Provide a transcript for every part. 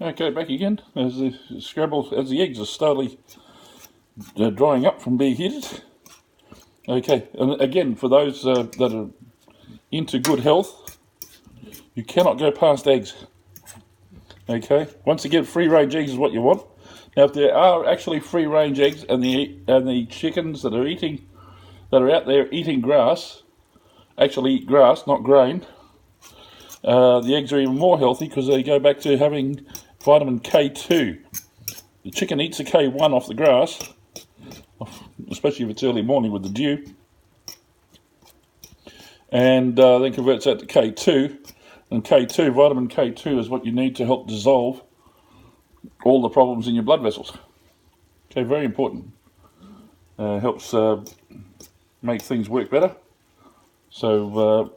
Okay, back again. As the scramble, as the eggs are slowly drying up from being heated. Okay, and again, for those that are into good health, you cannot go past eggs. Okay, once again, free-range eggs is what you want. Now, if there are actually free-range eggs, and the chickens that are out there eating grass, actually eat grass, not grain, the eggs are even more healthy because they go back to having vitamin K2. The chicken eats the K1 off the grass, especially if it's early morning with the dew, and then converts that to K2. And K2, vitamin K2, is what you need to help dissolve all the problems in your blood vessels. Okay, very important. Helps make things work better. So,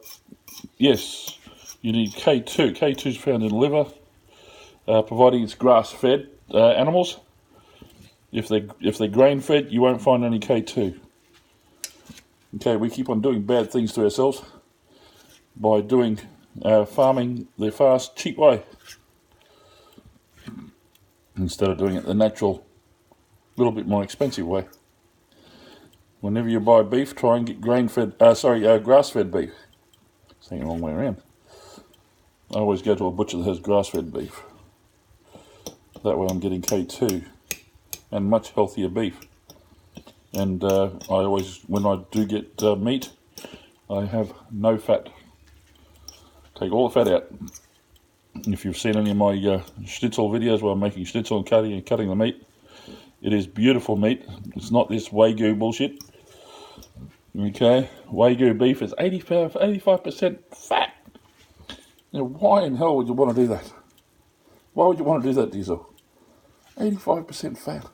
yes, you need K2. K2 is found in the liver, providing it's grass-fed animals. If they're grain-fed, you won't find any K2. Okay, we keep on doing bad things to ourselves by doing farming the fast, cheap way instead of doing it the natural, little bit more expensive way. Whenever you buy beef, try and get grass-fed beef. Saying the wrong way around. I always go to a butcher that has grass-fed beef. That way I'm getting K2 and much healthier beef. And I always, when I do get meat, I have no fat. Take all the fat out. If you've seen any of my Schnitzel videos where I'm making Schnitzel and cutting the meat, it is beautiful meat. It's not this Wagyu bullshit. Okay, Wagyu beef is 85% fat. Now, why in hell would you want to do that? Why would you want to do that to yourself? 85% fat.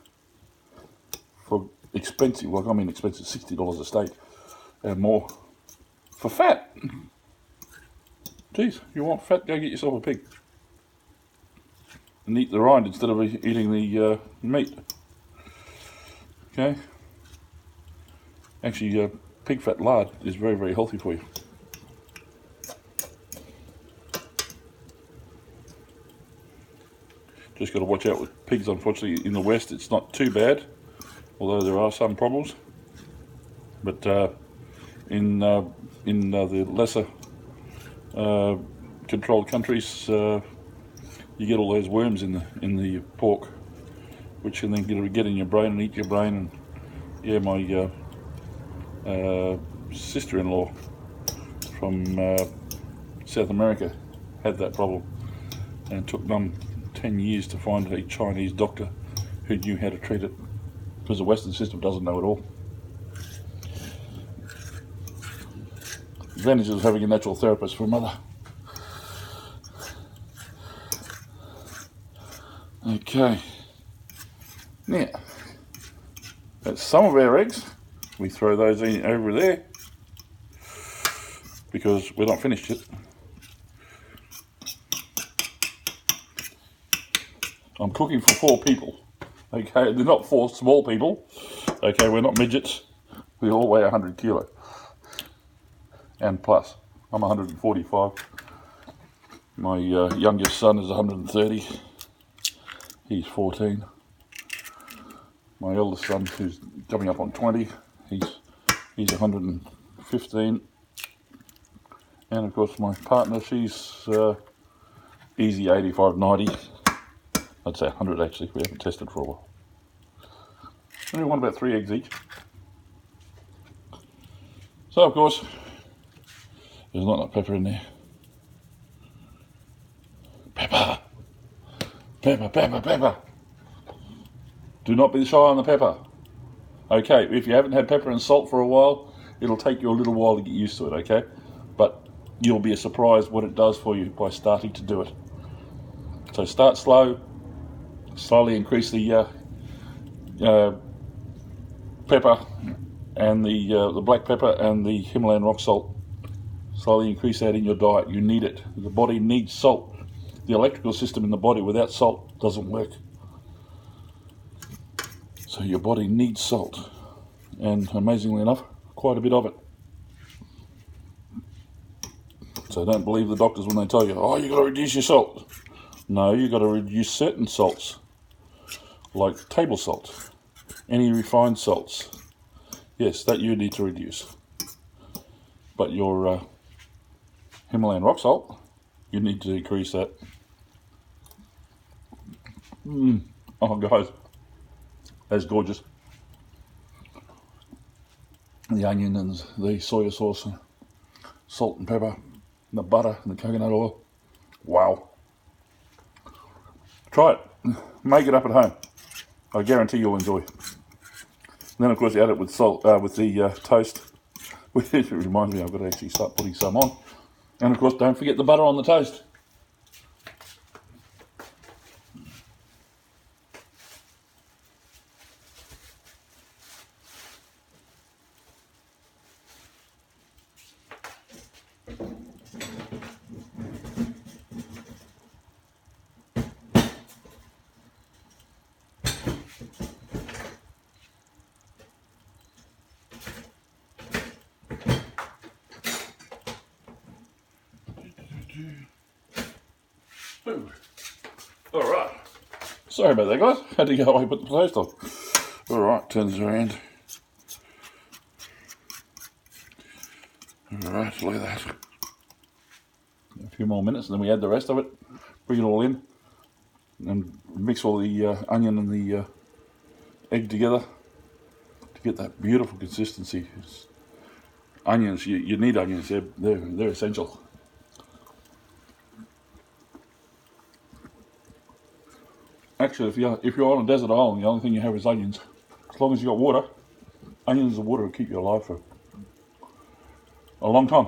For expensive, like I mean expensive, $60 a steak and more. For fat. Geez, you want fat, go get yourself a pig. And eat the rind instead of eating the meat. Okay? Actually, pig fat lard is very, very healthy for you. Just got to watch out with pigs, unfortunately. In the West, it's not too bad, although there are some problems. But in the lesser controlled countries, you get all those worms in the pork, which can then get in your brain and eat your brain. And yeah, my sister-in-law from South America had that problem, and it took them 10 years to find a Chinese doctor who knew how to treat it, because the Western system doesn't know it all. Advantages of having a natural therapist for a mother. Okay, now that's some of our eggs. We throw those in over there because we're not finished yet. I'm cooking for 4 people. Okay, they're not 4 small people. Okay, we're not midgets. We all weigh 100 kilo and plus. I'm 145. My youngest son is 130. He's 14. My eldest son, who's coming up on 20, he's 115. And of course my partner, she's easy 85, 90. I'd say 100 actually, we haven't tested for a while. We want about 3 eggs each. So of course, there's not enough pepper in there. Pepper! Pepper, pepper, pepper! Do not be shy on the pepper. Okay, if you haven't had pepper and salt for a while, it'll take you a little while to get used to it, okay? But you'll be surprised what it does for you by starting to do it. So start slow, slowly increase the pepper and the black pepper and the Himalayan rock salt. Slowly increase that in your diet. You need it. The body needs salt. The electrical system in the body without salt doesn't work. So your body needs salt. And amazingly enough, quite a bit of it. So don't believe the doctors when they tell you, oh, you've got to reduce your salt. No, you've got to reduce certain salts, like table salt, any refined salts. Yes, that you need to reduce. But your Himalayan rock salt, you need to decrease that. Oh, guys, that's gorgeous. The onion and the soya sauce, and salt and pepper, and the butter and the coconut oil. Wow. Try it. Make it up at home. I guarantee you'll enjoy it. And then, of course, you add it with salt, with the toast. Which reminds me, I've got to actually start putting some on. And, of course, don't forget the butter on the toast. Alright. Sorry about that, guys. Had to go away and put the toast on. Alright, turn this around. Alright, look at that. A few more minutes and then we add the rest of it. Bring it all in. And mix all the onion and the egg together to get that beautiful consistency. Onions, you need onions. They're essential. Actually, if you're on a desert island, the only thing you have is onions. As long as you've got water, onions and water will keep you alive for a long time.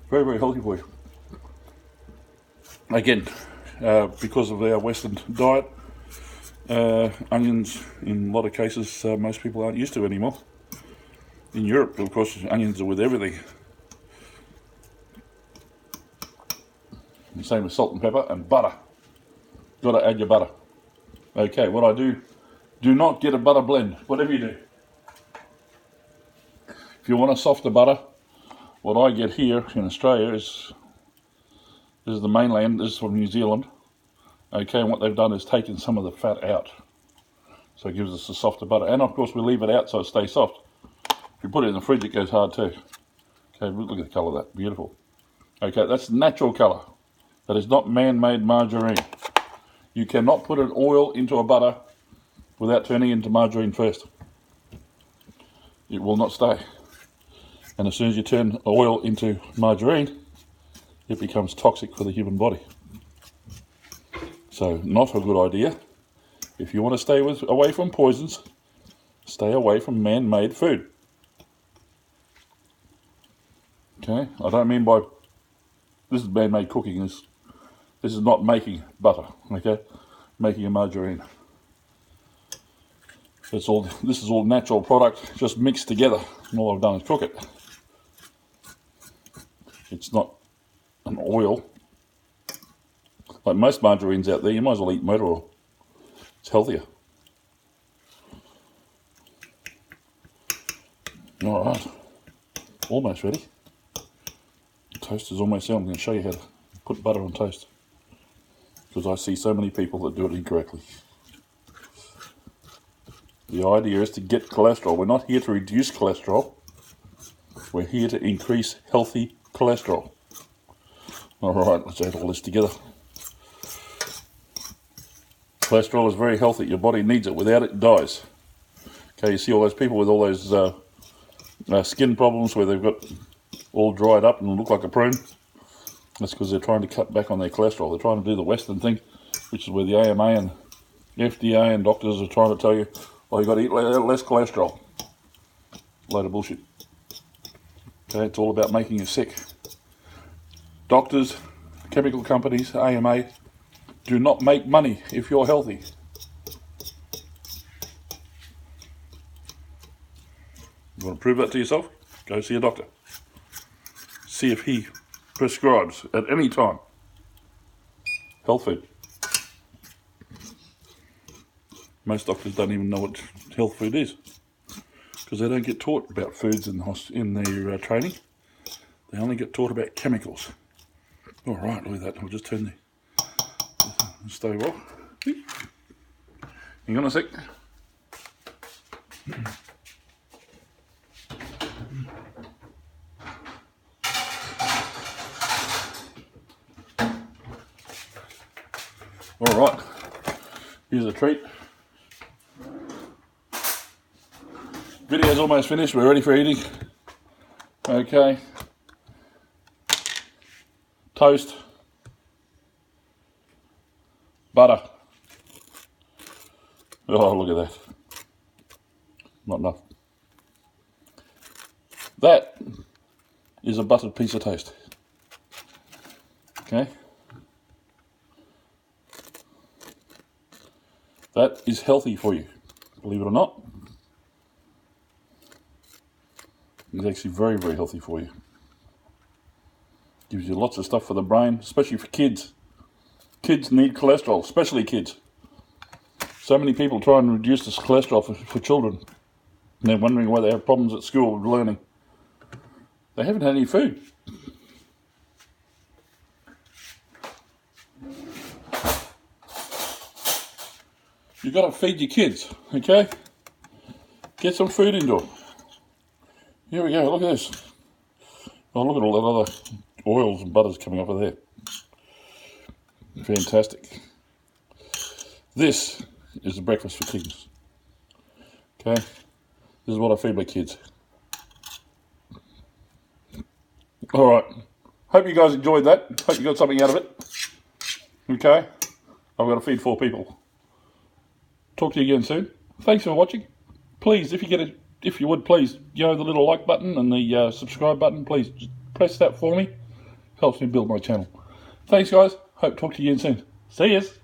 Very, very healthy for you. Again, because of our Western diet, onions, in a lot of cases, most people aren't used to anymore. In Europe, of course, onions are with everything. The same with salt and pepper and butter. Got to add your butter. Okay, what I do not get a butter blend, whatever you do. If you want a softer butter, what I get here in Australia is the mainland, this is from New Zealand. Okay, and what they've done is taken some of the fat out. So it gives us a softer butter. And of course we leave it out so it stays soft. If you put it in the fridge, it goes hard too. Okay, look at the colour of that, beautiful. Okay, that's natural colour. That is not man-made margarine. You cannot put an oil into a butter without turning into margarine first. It will not stay. And as soon as you turn oil into margarine, it becomes toxic for the human body. So, not a good idea. If you want to stay away from poisons, stay away from man-made food. Okay, I don't mean by this is man-made cooking. This is not making butter. Okay, making a margarine. This is all natural product, just mixed together. And all I've done is cook it. It's not an oil. Like most margarines out there, you might as well eat motor oil. It's healthier. Alright, almost ready. The toast is almost out. I'm going to show you how to put butter on toast, because I see so many people that do it incorrectly. The idea is to get cholesterol. We're not here to reduce cholesterol. We're here to increase healthy cholesterol. Alright, let's add all this together. Cholesterol is very healthy. Your body needs it. Without it, it dies. Okay, you see all those people with all those skin problems where they've got all dried up and look like a prune? That's because they're trying to cut back on their cholesterol. They're trying to do the Western thing, which is where the AMA and FDA and doctors are trying to tell you, oh, you've got to eat less cholesterol. Load of bullshit. Okay, it's all about making you sick. Doctors, chemical companies, AMA, do not make money if you're healthy. You want to prove that to yourself? Go see a doctor. See if he prescribes at any time health food. Most doctors don't even know what health food is, because they don't get taught about foods in their training. They only get taught about chemicals. All right, look at that. I'll just turn the stove off. Hang on a sec. All right, here's a treat. Video's almost finished. We're ready for eating. Okay. Toast. Butter. Oh, look at that. Not enough. That is a buttered piece of toast. Okay. That is healthy for you, believe it or not. It's actually very, very healthy for you. Gives you lots of stuff for the brain, especially for kids. Kids need cholesterol, especially kids. So many people try and reduce this cholesterol for children. And they're wondering why they have problems at school with learning. They haven't had any food. You've got to feed your kids, okay? Get some food into them. Here we go, look at this. Oh, look at all that other oils and butters coming off of there. Fantastic. This is the breakfast for kings. Okay? This is what I feed my kids. Alright. Hope you guys enjoyed that. Hope you got something out of it. Okay? I've got to feed 4 people. Talk to you again soon. Thanks for watching. Please, if you would, please, the little like button and the subscribe button, please just press that for me. Helps me build my channel. Thanks, guys. Hope to talk to you again soon. See yous.